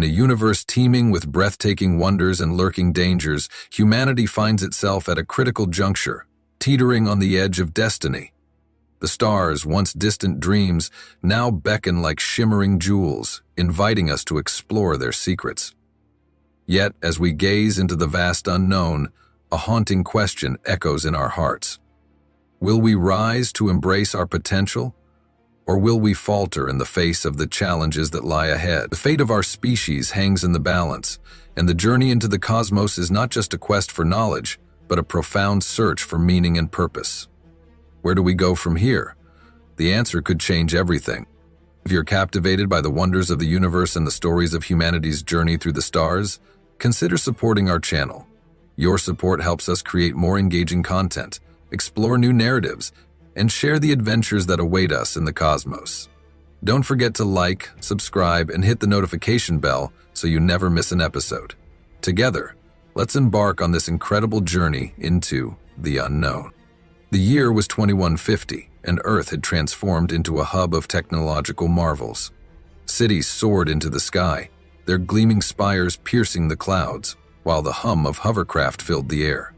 In a universe teeming with breathtaking wonders and lurking dangers, humanity finds itself at a critical juncture, teetering on the edge of destiny. The stars, once distant dreams, now beckon like shimmering jewels, inviting us to explore their secrets. Yet, as we gaze into the vast unknown, a haunting question echoes in our hearts. Will we rise to embrace our potential, or will we falter in the face of the challenges that lie ahead? The fate of our species hangs in the balance, and the journey into the cosmos is not just a quest for knowledge, but a profound search for meaning and purpose. Where do we go from here? The answer could change everything. If you're captivated by the wonders of the universe and the stories of humanity's journey through the stars, consider supporting our channel. Your support helps us create more engaging content, explore new narratives, and share the adventures that await us in the cosmos. Don't forget to like, subscribe, and hit the notification bell so you never miss an episode. Together, let's embark on this incredible journey into the unknown. The year was 2150, and Earth had transformed into a hub of technological marvels. Cities soared into the sky, their gleaming spires piercing the clouds, while the hum of hovercraft filled the air.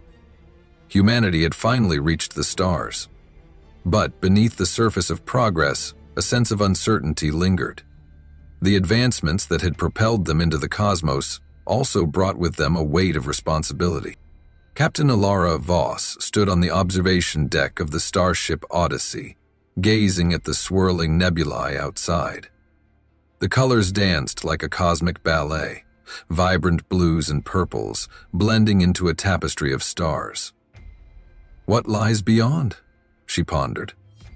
Humanity had finally reached the stars. But beneath the surface of progress, a sense of uncertainty lingered. The advancements that had propelled them into the cosmos also brought with them a weight of responsibility. Captain Ilara Voss stood on the observation deck of the starship Odyssey, gazing at the swirling nebulae outside. The colors danced like a cosmic ballet, vibrant blues and purples blending into a tapestry of stars. What lies beyond? She pondered,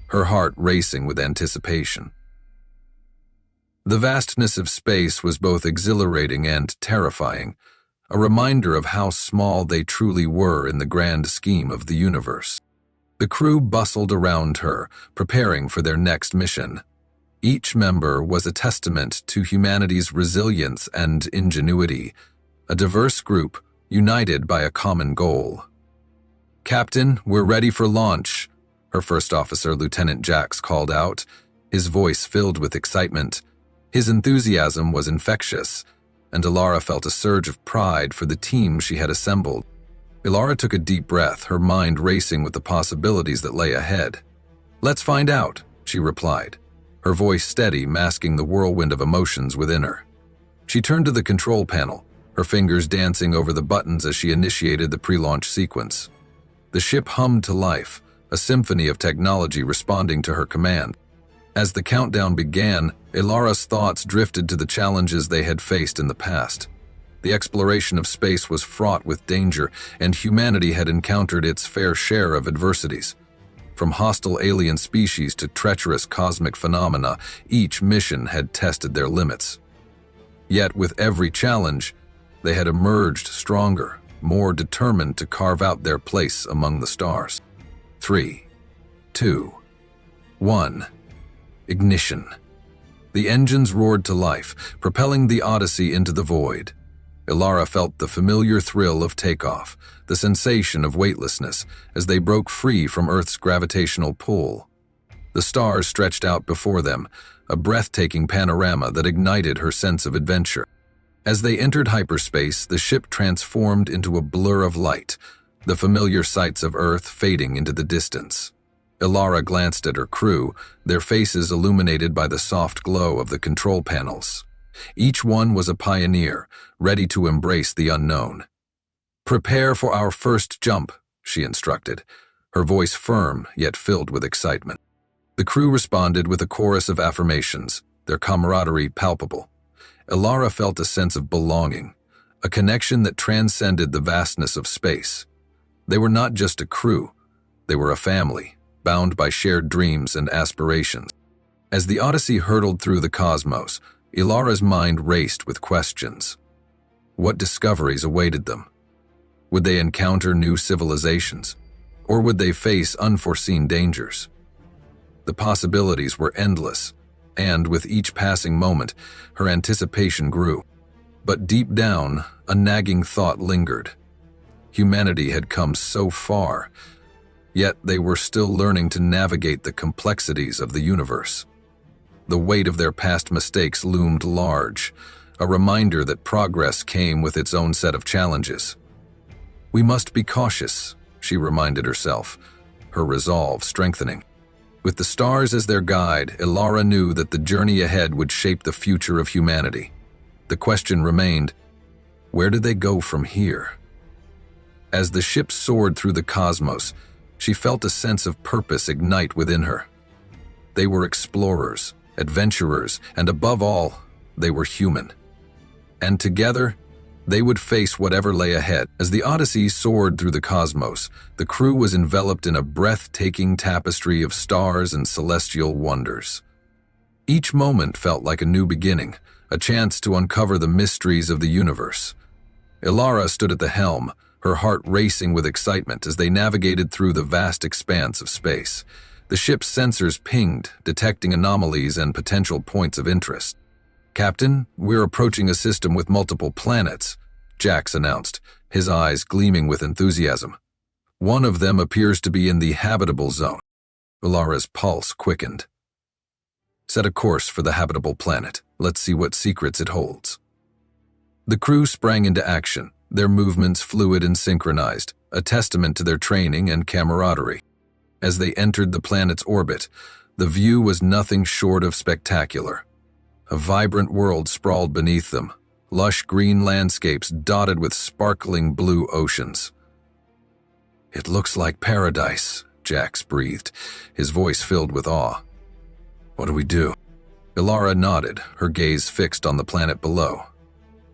her heart racing with anticipation. The vastness of space was both exhilarating and terrifying, a reminder of how small they truly were in the grand scheme of the universe. The crew bustled around her, preparing for their next mission. Each member was a testament to humanity's resilience and ingenuity, a diverse group united by a common goal. "Captain, we're ready for launch," her first officer, Lieutenant Jax, called out, his voice filled with excitement. His enthusiasm was infectious, and Ilara felt a surge of pride for the team she had assembled. Ilara took a deep breath, her mind racing with the possibilities that lay ahead. "Let's find out," she replied, her voice steady, masking the whirlwind of emotions within her. She turned to the control panel, her fingers dancing over the buttons as she initiated the pre-launch sequence. The ship hummed to life, a symphony of technology responding to her command. As the countdown began, Ilara's thoughts drifted to the challenges they had faced in the past. The exploration of space was fraught with danger, and humanity had encountered its fair share of adversities. From hostile alien species to treacherous cosmic phenomena, each mission had tested their limits. Yet with every challenge, they had emerged stronger, more determined to carve out their place among the stars. 3, 2, 1. Ignition. The engines roared to life, propelling the Odyssey into the void. Ilara felt the familiar thrill of takeoff, the sensation of weightlessness as they broke free from Earth's gravitational pull. The stars stretched out before them, a breathtaking panorama that ignited her sense of adventure. As they entered hyperspace, the ship transformed into a blur of light, the familiar sights of Earth fading into the distance. Ilara glanced at her crew, their faces illuminated by the soft glow of the control panels. Each one was a pioneer, ready to embrace the unknown. "Prepare for our first jump," she instructed, her voice firm yet filled with excitement. The crew responded with a chorus of affirmations, their camaraderie palpable. Ilara felt a sense of belonging, a connection that transcended the vastness of space. They were not just a crew, they were a family, bound by shared dreams and aspirations. As the Odyssey hurtled through the cosmos, Ilara's mind raced with questions. What discoveries awaited them? Would they encounter new civilizations, or would they face unforeseen dangers? The possibilities were endless, and with each passing moment, her anticipation grew. But deep down, a nagging thought lingered. Humanity had come so far, yet they were still learning to navigate the complexities of the universe. The weight of their past mistakes loomed large, a reminder that progress came with its own set of challenges. "We must be cautious," she reminded herself, her resolve strengthening. With the stars as their guide, Ilara knew that the journey ahead would shape the future of humanity. The question remained, where did they go from here? As the ship soared through the cosmos, she felt a sense of purpose ignite within her. They were explorers, adventurers, and above all, they were human. And together, they would face whatever lay ahead. As the Odyssey soared through the cosmos, the crew was enveloped in a breathtaking tapestry of stars and celestial wonders. Each moment felt like a new beginning, a chance to uncover the mysteries of the universe. Ilara stood at the helm, her heart racing with excitement as they navigated through the vast expanse of space. The ship's sensors pinged, detecting anomalies and potential points of interest. "Captain, we're approaching a system with multiple planets," Jax announced, his eyes gleaming with enthusiasm. "One of them appears to be in the habitable zone." Ilara's pulse quickened. "Set a course for the habitable planet. Let's see what secrets it holds." The crew sprang into action, their movements fluid and synchronized, a testament to their training and camaraderie. As they entered the planet's orbit, the view was nothing short of spectacular. A vibrant world sprawled beneath them, lush green landscapes dotted with sparkling blue oceans. "It looks like paradise," Jax breathed, his voice filled with awe. "What do we do?" Ilara nodded, her gaze fixed on the planet below.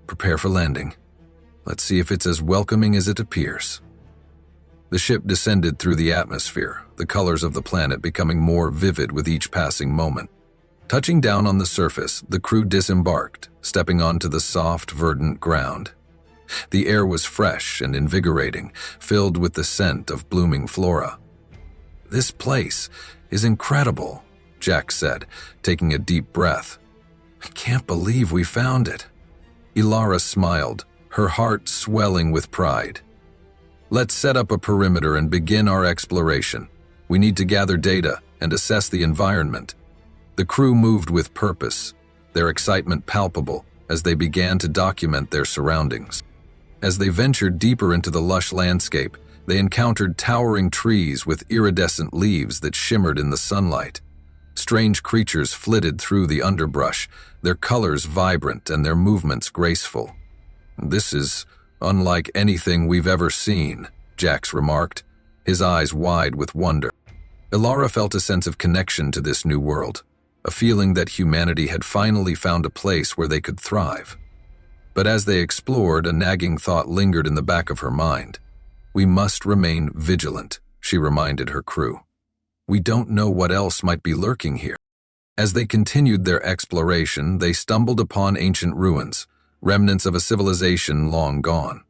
"Prepare for landing. Let's see if it's as welcoming as it appears." The ship descended through the atmosphere, the colors of the planet becoming more vivid with each passing moment. Touching down on the surface, the crew disembarked, stepping onto the soft, verdant ground. The air was fresh and invigorating, filled with the scent of blooming flora. "This place is incredible," Jax said, taking a deep breath. "I can't believe we found it." Ilara smiled, her heart swelling with pride. "Let's set up a perimeter and begin our exploration. We need to gather data and assess the environment." The crew moved with purpose, their excitement palpable as they began to document their surroundings. As they ventured deeper into the lush landscape, they encountered towering trees with iridescent leaves that shimmered in the sunlight. Strange creatures flitted through the underbrush, their colors vibrant and their movements graceful. "This is unlike anything we've ever seen," Jax remarked, his eyes wide with wonder. Ilara felt a sense of connection to this new world, a feeling that humanity had finally found a place where they could thrive. But as they explored, a nagging thought lingered in the back of her mind. "We must remain vigilant," she reminded her crew. "We don't know what else might be lurking here." As they continued their exploration, they stumbled upon ancient ruins, remnants of a civilization long gone.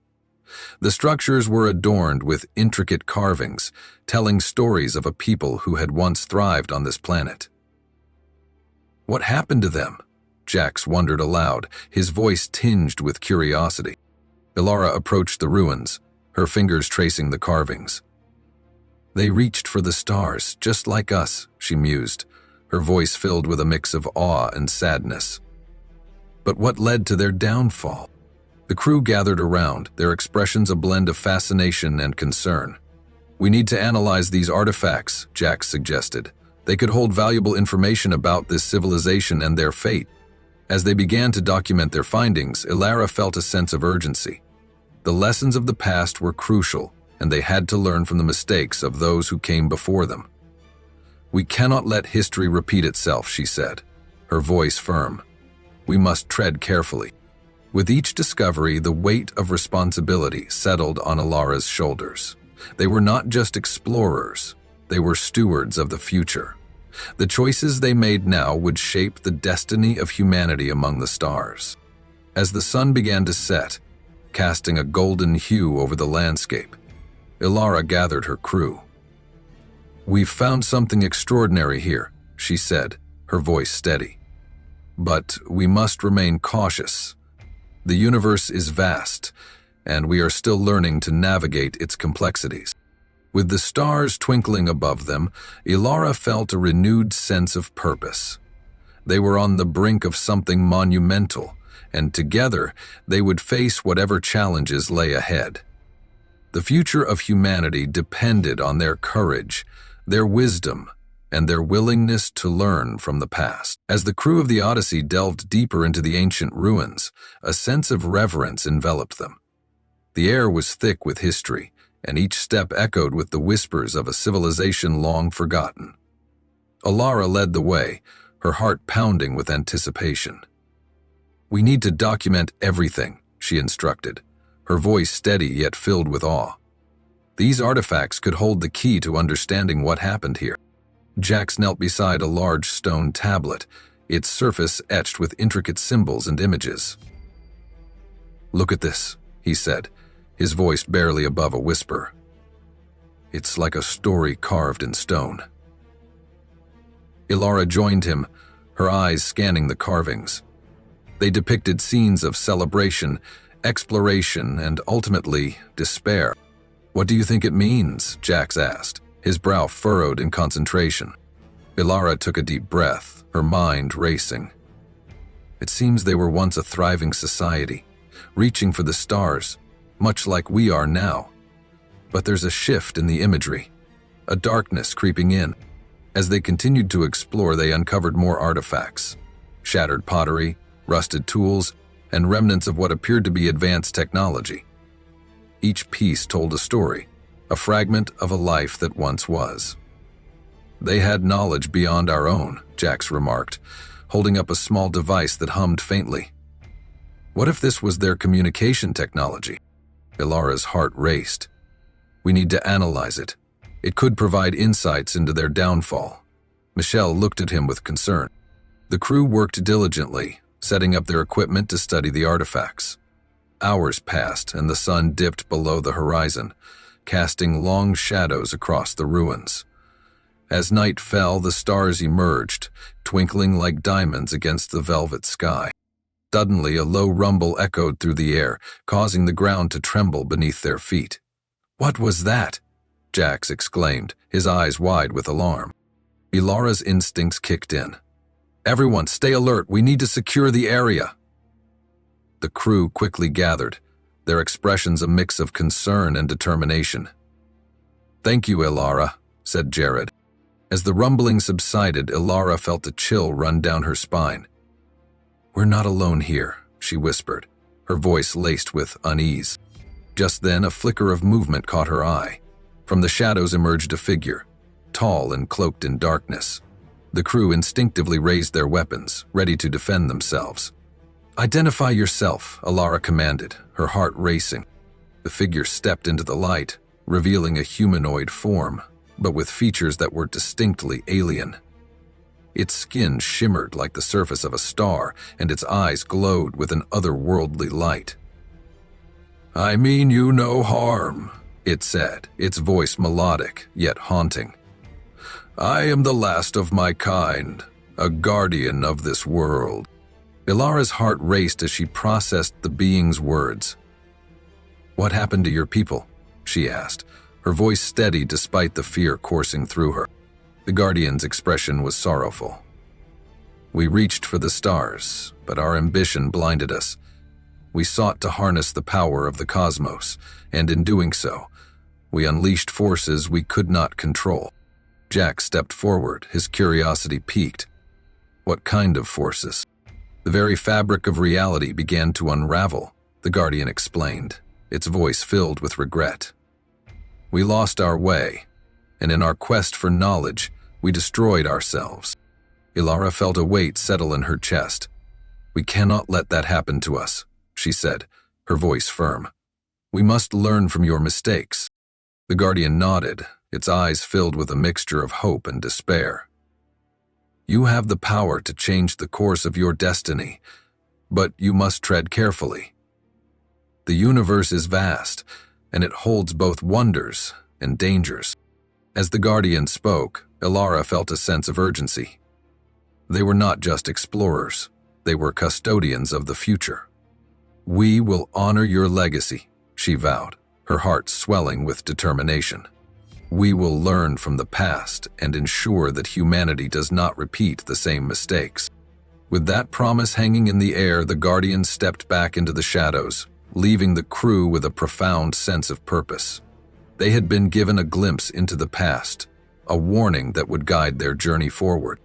The structures were adorned with intricate carvings, telling stories of a people who had once thrived on this planet. "What happened to them?" Jax wondered aloud, his voice tinged with curiosity. Ilara approached the ruins, her fingers tracing the carvings. "They reached for the stars, just like us," she mused, her voice filled with a mix of awe and sadness. "But what led to their downfall?" The crew gathered around, their expressions a blend of fascination and concern. "We need to analyze these artifacts," Jax suggested. "They could hold valuable information about this civilization and their fate." As they began to document their findings, Ilara felt a sense of urgency. The lessons of the past were crucial, and they had to learn from the mistakes of those who came before them. "We cannot let history repeat itself," she said, her voice firm. "We must tread carefully." With each discovery, the weight of responsibility settled on Ilara's shoulders. They were not just explorers, they were stewards of the future. The choices they made now would shape the destiny of humanity among the stars. As the sun began to set, casting a golden hue over the landscape, Ilara gathered her crew. "We've found something extraordinary here," she said, her voice steady. "But we must remain cautious. The universe is vast, and we are still learning to navigate its complexities." With the stars twinkling above them, Ilara felt a renewed sense of purpose. They were on the brink of something monumental, and together they would face whatever challenges lay ahead. The future of humanity depended on their courage, their wisdom, and their willingness to learn from the past. As the crew of the Odyssey delved deeper into the ancient ruins, a sense of reverence enveloped them. The air was thick with history, and each step echoed with the whispers of a civilization long forgotten. Alara led the way, her heart pounding with anticipation. "We need to document everything," she instructed, her voice steady yet filled with awe. "These artifacts could hold the key to understanding what happened here." Jax knelt beside a large stone tablet, its surface etched with intricate symbols and images. "Look at this," he said, his voice barely above a whisper. "It's like a story carved in stone." Ilara joined him, her eyes scanning the carvings. They depicted scenes of celebration, exploration, and ultimately, despair. "What do you think it means?" Jax asked, his brow furrowed in concentration. Ilara took a deep breath, her mind racing. "It seems they were once a thriving society, reaching for the stars, much like we are now. But there's a shift in the imagery, a darkness creeping in." As they continued to explore, they uncovered more artifacts, shattered pottery, rusted tools, and remnants of what appeared to be advanced technology. Each piece told a story, a fragment of a life that once was. "They had knowledge beyond our own," Jax remarked, holding up a small device that hummed faintly. "What if this was their communication technology?" Ilara's heart raced. "We need to analyze it. It could provide insights into their downfall." Michelle looked at him with concern. The crew worked diligently, setting up their equipment to study the artifacts. Hours passed, and the sun dipped below the horizon, casting long shadows across the ruins. As night fell, the stars emerged, twinkling like diamonds against the velvet sky. Suddenly, a low rumble echoed through the air, causing the ground to tremble beneath their feet. "What was that?" Jax exclaimed, his eyes wide with alarm. Ilara's instincts kicked in. "Everyone, stay alert. We need to secure the area." The crew quickly gathered, their expressions a mix of concern and determination. "Thank you, Ilara," said Jared. As the rumbling subsided, Ilara felt a chill run down her spine. "We're not alone here," she whispered, her voice laced with unease. Just then, a flicker of movement caught her eye. From the shadows emerged a figure, tall and cloaked in darkness. The crew instinctively raised their weapons, ready to defend themselves. "Identify yourself," Ilara commanded, her heart racing. The figure stepped into the light, revealing a humanoid form, but with features that were distinctly alien. Its skin shimmered like the surface of a star, and its eyes glowed with an otherworldly light. "I mean you no harm," it said, its voice melodic yet haunting. "I am the last of my kind, a guardian of this world." Ilara's heart raced as she processed the being's words. "What happened to your people?" she asked, her voice steady despite the fear coursing through her. The Guardian's expression was sorrowful. "We reached for the stars, but our ambition blinded us. We sought to harness the power of the cosmos, and in doing so, we unleashed forces we could not control." Jack stepped forward, his curiosity piqued. "What kind of forces?" "The very fabric of reality began to unravel," the Guardian explained, its voice filled with regret. "We lost our way, and in our quest for knowledge, we destroyed ourselves." Ilara felt a weight settle in her chest. "We cannot let that happen to us," she said, her voice firm. "We must learn from your mistakes." The Guardian nodded, its eyes filled with a mixture of hope and despair. "You have the power to change the course of your destiny, but you must tread carefully. The universe is vast, and it holds both wonders and dangers." As the Guardian spoke, Ilara felt a sense of urgency. They were not just explorers, they were custodians of the future. "We will honor your legacy," she vowed, her heart swelling with determination. "We will learn from the past and ensure that humanity does not repeat the same mistakes." With that promise hanging in the air, the Guardians stepped back into the shadows, leaving the crew with a profound sense of purpose. They had been given a glimpse into the past, a warning that would guide their journey forward.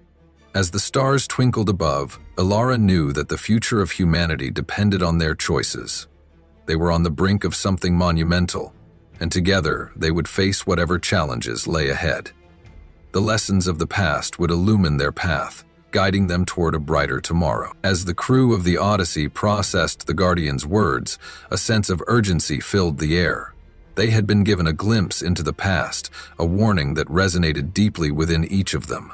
As the stars twinkled above, Ilara knew that the future of humanity depended on their choices. They were on the brink of something monumental, and together they would face whatever challenges lay ahead. The lessons of the past would illumine their path, guiding them toward a brighter tomorrow. As the crew of the Odyssey processed the Guardian's words, a sense of urgency filled the air. They had been given a glimpse into the past, a warning that resonated deeply within each of them.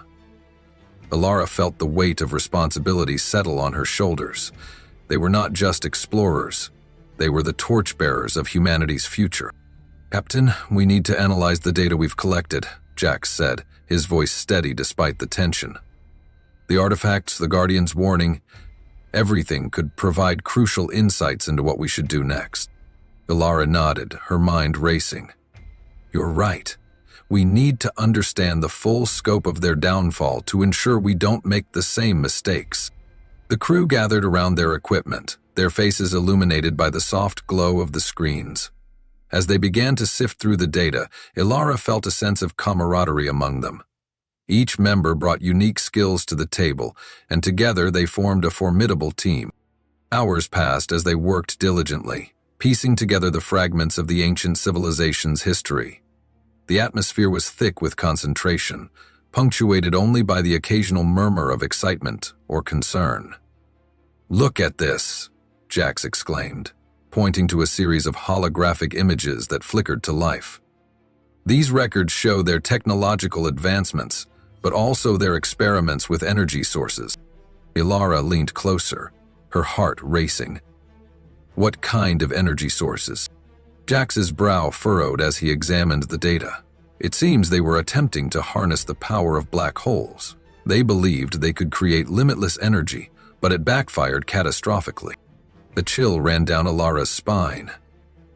Ilara felt the weight of responsibility settle on her shoulders. They were not just explorers. They were the torchbearers of humanity's future. "Captain, we need to analyze the data we've collected," Jax said, his voice steady despite the tension. "The artifacts, the Guardian's warning, everything could provide crucial insights into what we should do next." Ilara nodded, her mind racing. "You're right. We need to understand the full scope of their downfall to ensure we don't make the same mistakes." The crew gathered around their equipment, their faces illuminated by the soft glow of the screens. As they began to sift through the data, Ilara felt a sense of camaraderie among them. Each member brought unique skills to the table, and together they formed a formidable team. Hours passed as they worked diligently, piecing together the fragments of the ancient civilization's history. The atmosphere was thick with concentration, punctuated only by the occasional murmur of excitement or concern. "Look at this," Jax exclaimed, pointing to a series of holographic images that flickered to life. "These records show their technological advancements, but also their experiments with energy sources." Ilara leaned closer, her heart racing. "What kind of energy sources?" Jax's brow furrowed as he examined the data. It seems they were attempting to harness the power of black holes. They believed they could create limitless energy, but it backfired catastrophically. A chill ran down Ilara's spine.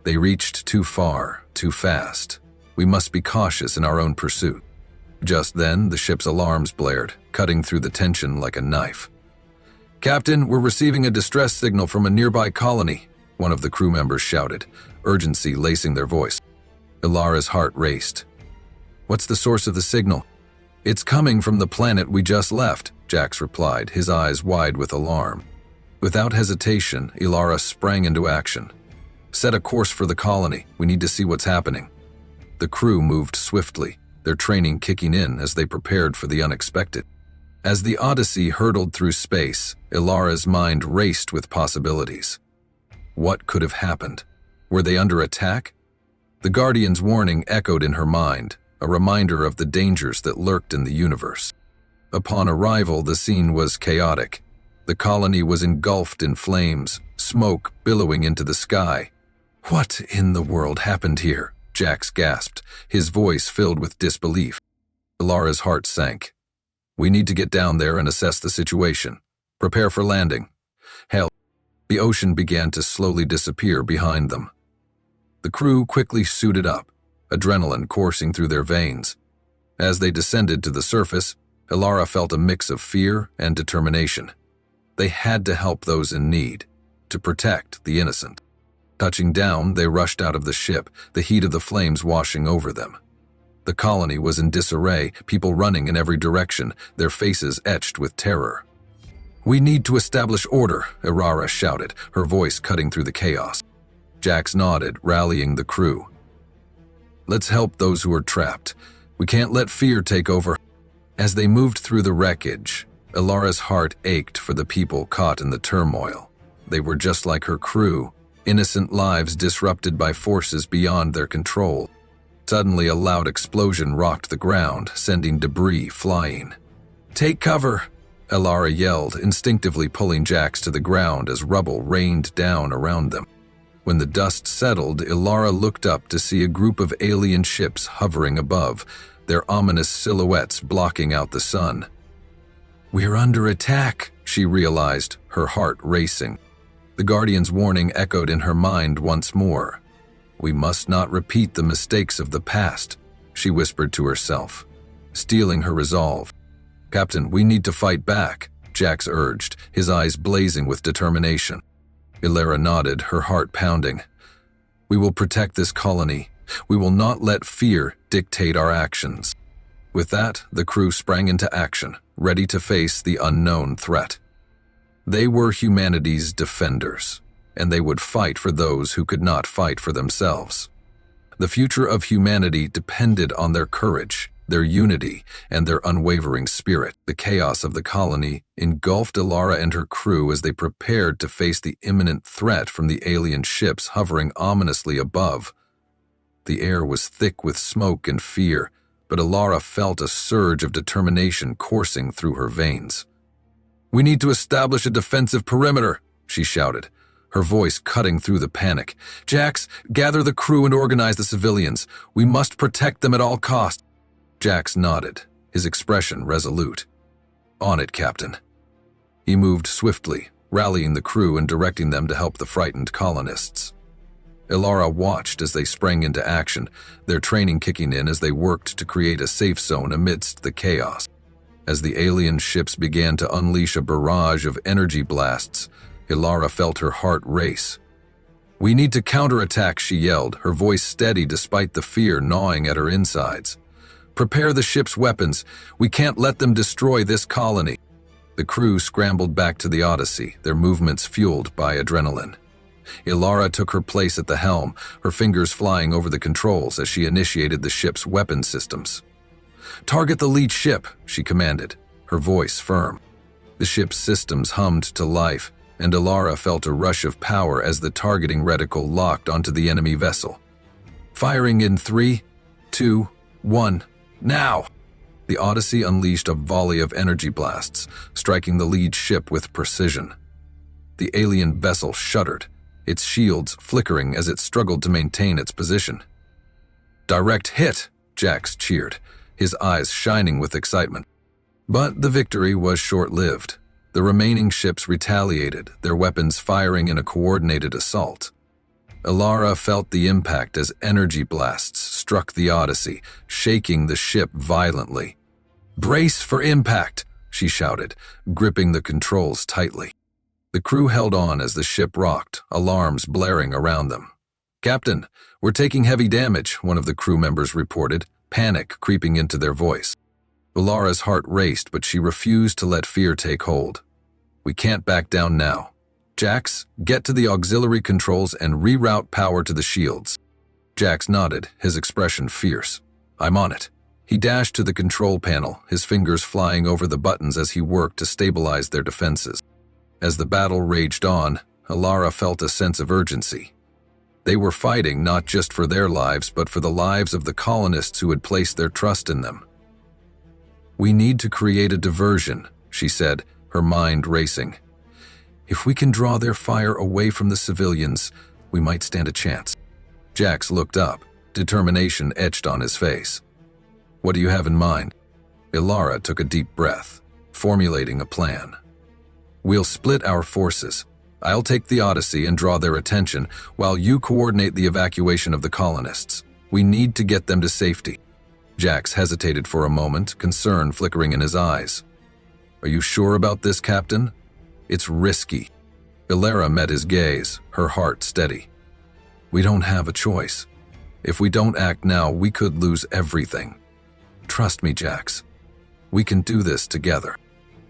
They reached too far, too fast. We must be cautious in our own pursuit. Just then, the ship's alarms blared, cutting through the tension like a knife. "Captain, we're receiving a distress signal from a nearby colony," one of the crew members shouted, urgency lacing their voice. Ilara's heart raced. "What's the source of the signal?" "It's coming from the planet we just left," Jax replied, his eyes wide with alarm. Without hesitation, Ilara sprang into action. "Set a course for the colony. We need to see what's happening." The crew moved swiftly, their training kicking in as they prepared for the unexpected. As the Odyssey hurtled through space, Ilara's mind raced with possibilities. What could have happened? Were they under attack? The Guardian's warning echoed in her mind, a reminder of the dangers that lurked in the universe. Upon arrival, the scene was chaotic. The colony was engulfed in flames, smoke billowing into the sky. "What in the world happened here?" Jax gasped, his voice filled with disbelief. Ilara's heart sank. "We need to get down there and assess the situation. Prepare for landing." Hell, the ocean began to slowly disappear behind them. The crew quickly suited up, adrenaline coursing through their veins. As they descended to the surface, Ilara felt a mix of fear and determination. They had to help those in need, to protect the innocent. Touching down, they rushed out of the ship, the heat of the flames washing over them. The colony was in disarray, people running in every direction, their faces etched with terror. "We need to establish order," Ilara shouted, her voice cutting through the chaos. Jax nodded, rallying the crew. "Let's help those who are trapped. We can't let fear take over." As they moved through the wreckage, Ilara's heart ached for the people caught in the turmoil. They were just like her crew, innocent lives disrupted by forces beyond their control. Suddenly, a loud explosion rocked the ground, sending debris flying. "Take cover!" Ilara yelled, instinctively pulling Jax to the ground as rubble rained down around them. When the dust settled, Ilara looked up to see a group of alien ships hovering above, their ominous silhouettes blocking out the sun. "We're under attack," she realized, her heart racing. The Guardian's warning echoed in her mind once more. "We must not repeat the mistakes of the past," she whispered to herself, steeling her resolve. "Captain, we need to fight back," Jax urged, his eyes blazing with determination. Ilara nodded, her heart pounding. We will protect this colony. We will not let fear dictate our actions. With that, the crew sprang into action, ready to face the unknown threat. They were humanity's defenders, and they would fight for those who could not fight for themselves. The future of humanity depended on their courage, their unity, and their unwavering spirit. The chaos of the colony engulfed Ilara and her crew as they prepared to face the imminent threat from the alien ships hovering ominously above. The air was thick with smoke and fear, but Ilara felt a surge of determination coursing through her veins. "We need to establish a defensive perimeter," she shouted, her voice cutting through the panic. "Jax, gather the crew and organize the civilians. We must protect them at all costs." Jax nodded, his expression resolute. "On it, Captain." He moved swiftly, rallying the crew and directing them to help the frightened colonists. Ilara watched as they sprang into action, their training kicking in as they worked to create a safe zone amidst the chaos. As the alien ships began to unleash a barrage of energy blasts, Ilara felt her heart race. "We need to counterattack," she yelled, her voice steady despite the fear gnawing at her insides. "Prepare the ship's weapons. We can't let them destroy this colony." The crew scrambled back to the Odyssey, their movements fueled by adrenaline. Ilara took her place at the helm, her fingers flying over the controls as she initiated the ship's weapon systems. "Target the lead ship," she commanded, her voice firm. The ship's systems hummed to life, and Ilara felt a rush of power as the targeting reticle locked onto the enemy vessel. "Firing in 3, 2, 1, now!" The Odyssey unleashed a volley of energy blasts, striking the lead ship with precision. The alien vessel shuddered, its shields flickering as it struggled to maintain its position. "Direct hit!" Jax cheered, his eyes shining with excitement. But the victory was short-lived. The remaining ships retaliated, their weapons firing in a coordinated assault. Ilara felt the impact as energy blasts struck the Odyssey, shaking the ship violently. "Brace for impact!" she shouted, gripping the controls tightly. The crew held on as the ship rocked, alarms blaring around them. "Captain, we're taking heavy damage," one of the crew members reported, panic creeping into their voice. Ilara's heart raced, but she refused to let fear take hold. "We can't back down now. Jax, get to the auxiliary controls and reroute power to the shields." Jax nodded, his expression fierce. "I'm on it." He dashed to the control panel, his fingers flying over the buttons as he worked to stabilize their defenses. As the battle raged on, Ilara felt a sense of urgency. They were fighting not just for their lives, but for the lives of the colonists who had placed their trust in them. "We need to create a diversion," she said, her mind racing. "If we can draw their fire away from the civilians, we might stand a chance." Jax looked up, determination etched on his face. "What do you have in mind?" Ilara took a deep breath, formulating a plan. "We'll split our forces. I'll take the Odyssey and draw their attention, while you coordinate the evacuation of the colonists. We need to get them to safety." Jax hesitated for a moment, concern flickering in his eyes. "Are you sure about this, Captain? It's risky." Ilara met his gaze, her heart steady. "We don't have a choice. If we don't act now, we could lose everything. Trust me, Jax. We can do this together."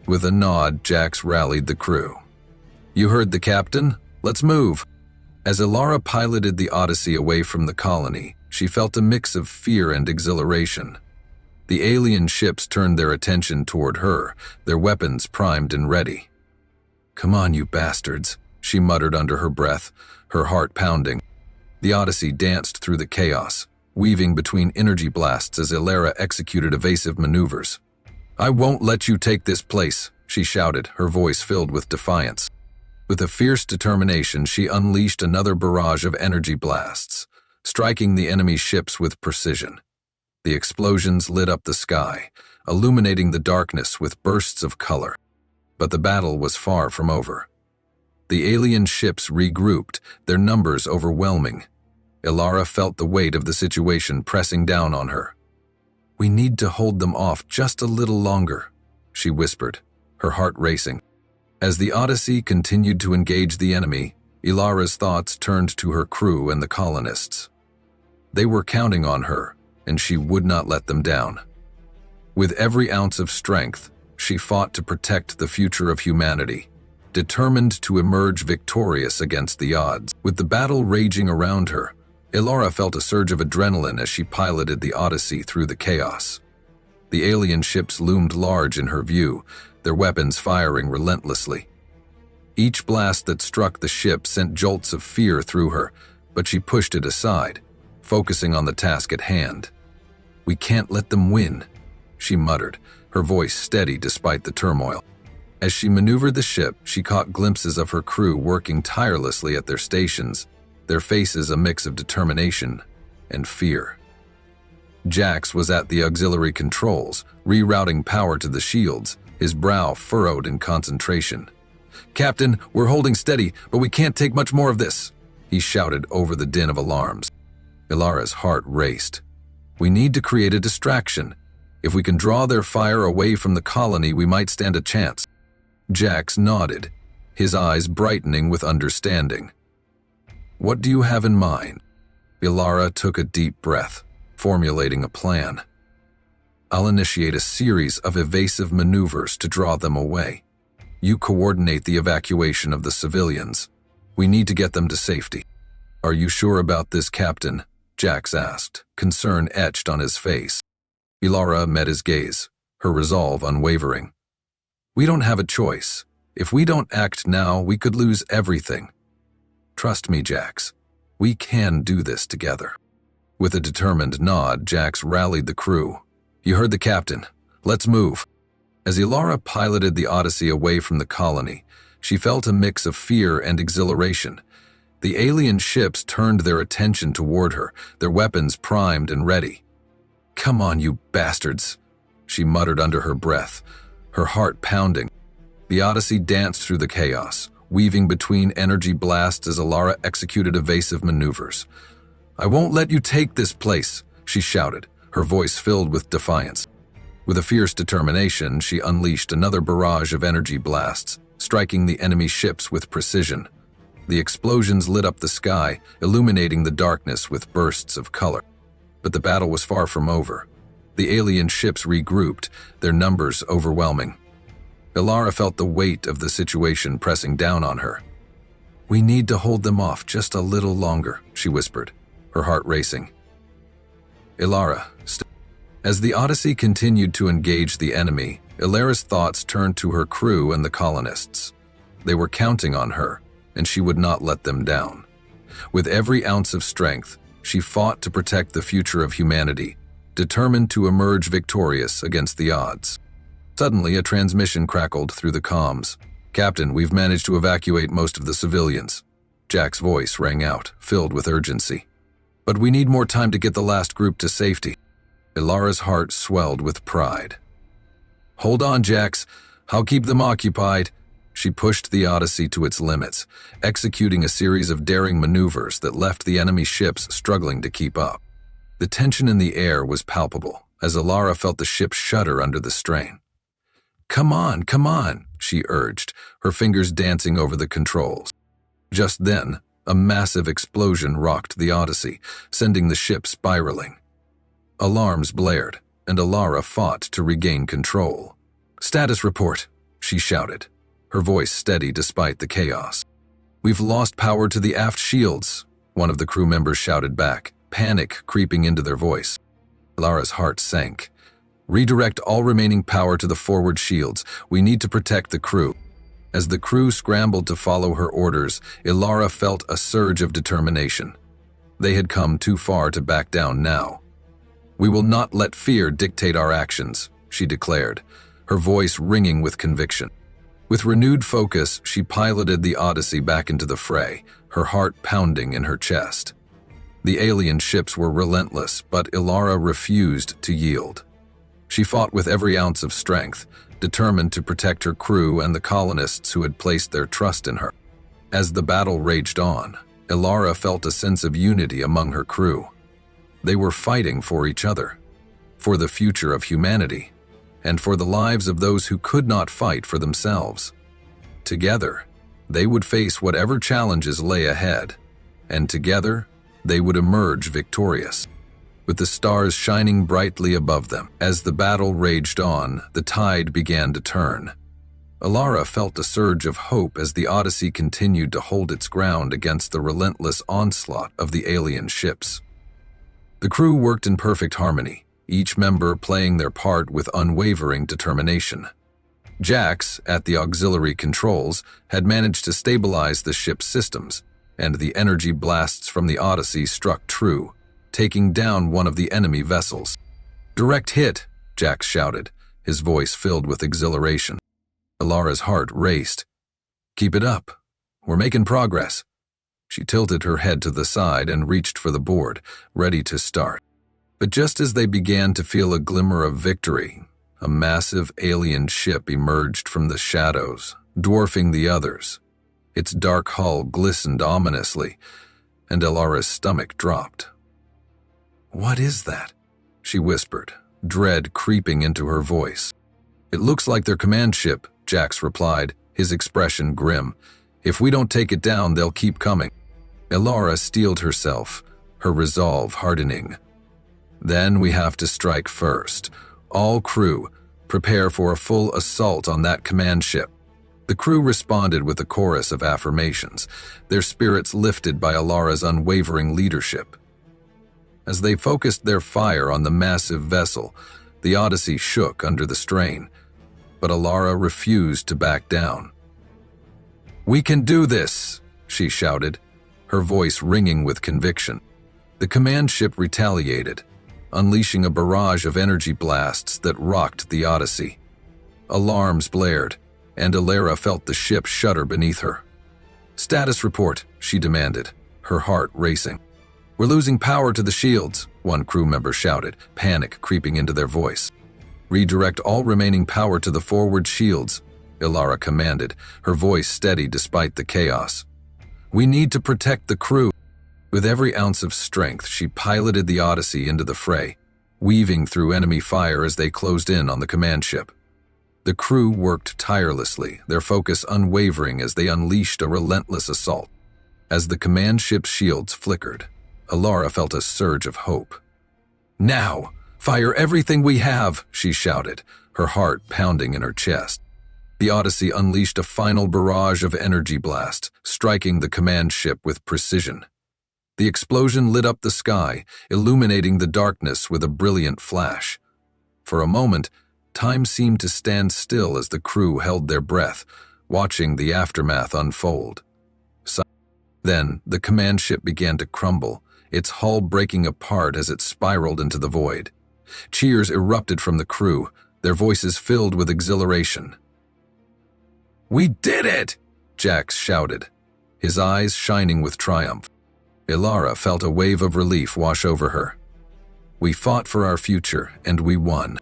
With a nod, Jax rallied the crew. "You heard the captain? Let's move." As Ilara piloted the Odyssey away from the colony, she felt a mix of fear and exhilaration. The alien ships turned their attention toward her, their weapons primed and ready. "Come on, you bastards," she muttered under her breath, her heart pounding. The Odyssey danced through the chaos, weaving between energy blasts as Ilara executed evasive maneuvers. "I won't let you take this place," she shouted, her voice filled with defiance. With a fierce determination, she unleashed another barrage of energy blasts, striking the enemy ships with precision. The explosions lit up the sky, illuminating the darkness with bursts of color. But the battle was far from over. The alien ships regrouped, their numbers overwhelming. Ilara felt the weight of the situation pressing down on her. "We need to hold them off just a little longer," she whispered, her heart racing. As the Odyssey continued to engage the enemy, Ilara's thoughts turned to her crew and the colonists. They were counting on her, and she would not let them down. With every ounce of strength, she fought to protect the future of humanity, determined to emerge victorious against the odds. With the battle raging around her, Ilara felt a surge of adrenaline as she piloted the Odyssey through the chaos. The alien ships loomed large in her view, their weapons firing relentlessly. Each blast that struck the ship sent jolts of fear through her, but she pushed it aside, focusing on the task at hand. "We can't let them win," she muttered, her voice steady despite the turmoil. As she maneuvered the ship, she caught glimpses of her crew working tirelessly at their stations, their faces a mix of determination and fear. Jax was at the auxiliary controls, rerouting power to the shields, his brow furrowed in concentration. "Captain, we're holding steady, but we can't take much more of this," he shouted over the din of alarms. Ilara's heart raced. "We need to create a distraction. If we can draw their fire away from the colony, we might stand a chance." Jax nodded, his eyes brightening with understanding. "What do you have in mind?" Ilara took a deep breath, formulating a plan. "I'll initiate a series of evasive maneuvers to draw them away. You coordinate the evacuation of the civilians. We need to get them to safety." "Are you sure about this, Captain?" Jax asked, concern etched on his face. Ilara met his gaze, her resolve unwavering. "We don't have a choice. If we don't act now, we could lose everything. Trust me, Jax. We can do this together." With a determined nod, Jax rallied the crew. "You heard the captain. Let's move." As Ilara piloted the Odyssey away from the colony, she felt a mix of fear and exhilaration. The alien ships turned their attention toward her, their weapons primed and ready. "Come on, you bastards," she muttered under her breath, her heart pounding. The Odyssey danced through the chaos, weaving between energy blasts as Ilara executed evasive maneuvers. "I won't let you take this place," she shouted, her voice filled with defiance. With a fierce determination, she unleashed another barrage of energy blasts, striking the enemy ships with precision. The explosions lit up the sky, illuminating the darkness with bursts of color. But the battle was far from over. The alien ships regrouped, their numbers overwhelming. Ilara felt the weight of the situation pressing down on her. "We need to hold them off just a little longer," she whispered, her heart racing. Ilara, as the Odyssey continued to engage the enemy, Ilara's thoughts turned to her crew and the colonists. They were counting on her, and she would not let them down. With every ounce of strength, she fought to protect the future of humanity, determined to emerge victorious against the odds. Suddenly, a transmission crackled through the comms. "Captain, we've managed to evacuate most of the civilians." Jack's voice rang out, filled with urgency. "But we need more time to get the last group to safety." Ilara's heart swelled with pride. "Hold on, Jax. I'll keep them occupied." She pushed the Odyssey to its limits, executing a series of daring maneuvers that left the enemy ships struggling to keep up. The tension in the air was palpable, as Ilara felt the ship shudder under the strain. Come on," she urged, her fingers dancing over the controls. Just then, a massive explosion rocked the Odyssey, sending the ship spiraling. Alarms blared, and Ilara fought to regain control. "Status report," she shouted, her voice steady despite the chaos. "We've lost power to the aft shields," one of the crew members shouted back, panic creeping into their voice. Ilara's heart sank. "Redirect all remaining power to the forward shields. We need to protect the crew." As the crew scrambled to follow her orders, Ilara felt a surge of determination. They had come too far to back down now. "We will not let fear dictate our actions," she declared, her voice ringing with conviction. With renewed focus, she piloted the Odyssey back into the fray, her heart pounding in her chest. The alien ships were relentless, but Ilara refused to yield. She fought with every ounce of strength, determined to protect her crew and the colonists who had placed their trust in her. As the battle raged on, Ilara felt a sense of unity among her crew. They were fighting for each other, for the future of humanity. and for the lives of those who could not fight for themselves. Together, they would face whatever challenges lay ahead, and together, they would emerge victorious. With the stars shining brightly above them, as the battle raged on, the tide began to turn. Alara felt a surge of hope as the Odyssey continued to hold its ground against the relentless onslaught of the alien ships. The crew worked in perfect harmony, each member playing their part with unwavering determination. Jax, at the auxiliary controls, had managed to stabilize the ship's systems, and the energy blasts from the Odyssey struck true, taking down one of the enemy vessels. "Direct hit," Jax shouted, his voice filled with exhilaration. Alara's heart raced. "Keep it up. We're making progress." She tilted her head to the side and reached for the board, ready to start. But just as they began to feel a glimmer of victory, a massive alien ship emerged from the shadows, dwarfing the others. Its dark hull glistened ominously, and Alara's stomach dropped. "What is that?" she whispered, dread creeping into her voice. "It looks like their command ship," Jax replied, his expression grim. "If we don't take it down, they'll keep coming." Alara steeled herself, her resolve hardening. "Then we have to strike first. All crew, prepare for a full assault on that command ship." The crew responded with a chorus of affirmations, their spirits lifted by Alara's unwavering leadership. As they focused their fire on the massive vessel, the Odyssey shook under the strain, but Alara refused to back down. "We can do this," she shouted, her voice ringing with conviction. The command ship retaliated, unleashing a barrage of energy blasts that rocked the Odyssey. Alarms blared, and Alara felt the ship shudder beneath her. "Status report," she demanded, her heart racing. "We're losing power to the shields," one crew member shouted, panic creeping into their voice. "Redirect all remaining power to the forward shields," Alara commanded, her voice steady despite the chaos. "We need to protect the crew." With every ounce of strength, she piloted the Odyssey into the fray, weaving through enemy fire as they closed in on the command ship. The crew worked tirelessly, their focus unwavering as they unleashed a relentless assault. As the command ship's shields flickered, Alara felt a surge of hope. "Now, fire everything we have," she shouted, her heart pounding in her chest. The Odyssey unleashed a final barrage of energy blasts, striking the command ship with precision. The explosion lit up the sky, illuminating the darkness with a brilliant flash. For a moment, time seemed to stand still as the crew held their breath, watching the aftermath unfold. Then, the command ship began to crumble, its hull breaking apart as it spiraled into the void. Cheers erupted from the crew, their voices filled with exhilaration. "We did it!" Jax shouted, his eyes shining with triumph. Alara felt a wave of relief wash over her. "We fought for our future, and we won."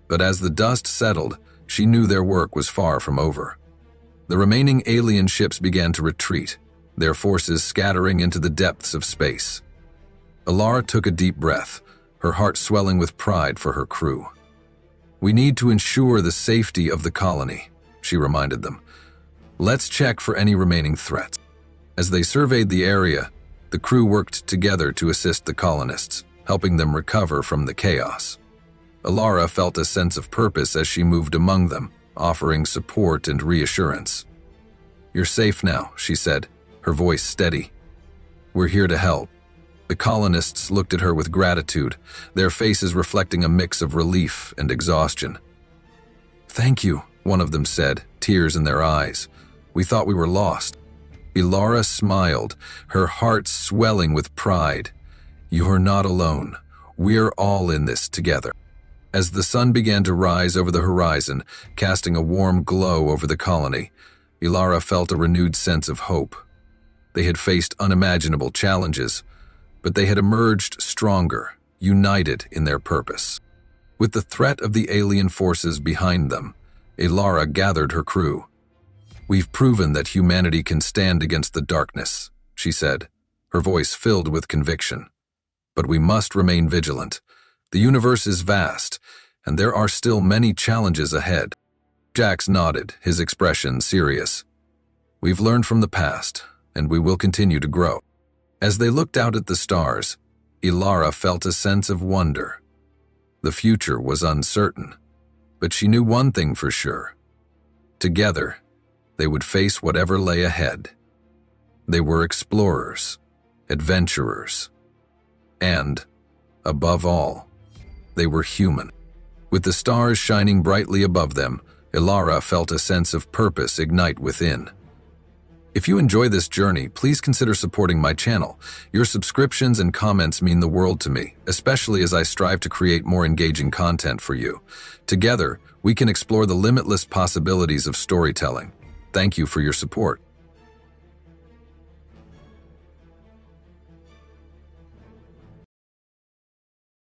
But as the dust settled, she knew their work was far from over. The remaining alien ships began to retreat, their forces scattering into the depths of space. Alara took a deep breath, her heart swelling with pride for her crew. "We need to ensure the safety of the colony," she reminded them. "Let's check for any remaining threats." As they surveyed the area, the crew worked together to assist the colonists, helping them recover from the chaos. Alara felt a sense of purpose as she moved among them, offering support and reassurance. "You're safe now," she said, her voice steady. "We're here to help." The colonists looked at her with gratitude, their faces reflecting a mix of relief and exhaustion. "Thank you," one of them said, tears in their eyes. "We thought we were lost." Alara smiled, her heart swelling with pride. "You're not alone. We're all in this together." As the sun began to rise over the horizon, casting a warm glow over the colony, Alara felt a renewed sense of hope. They had faced unimaginable challenges, but they had emerged stronger, united in their purpose. With the threat of the alien forces behind them, Alara gathered her crew. "We've proven that humanity can stand against the darkness," she said, her voice filled with conviction. "But we must remain vigilant. The universe is vast, and there are still many challenges ahead. Jax nodded, his expression serious. We've learned from the past, and we will continue to grow. As they looked out at the stars, Ilara felt a sense of wonder. The future was uncertain, but she knew one thing for sure. Together, they would face whatever lay ahead. They were explorers, adventurers, and, above all, they were human. With the stars shining brightly above them, Ilara felt a sense of purpose ignite within. If you enjoy this journey, please consider supporting my channel. Your subscriptions and comments mean the world to me, especially as I strive to create more engaging content for you. Together, we can explore the limitless possibilities of storytelling. Thank you for your support.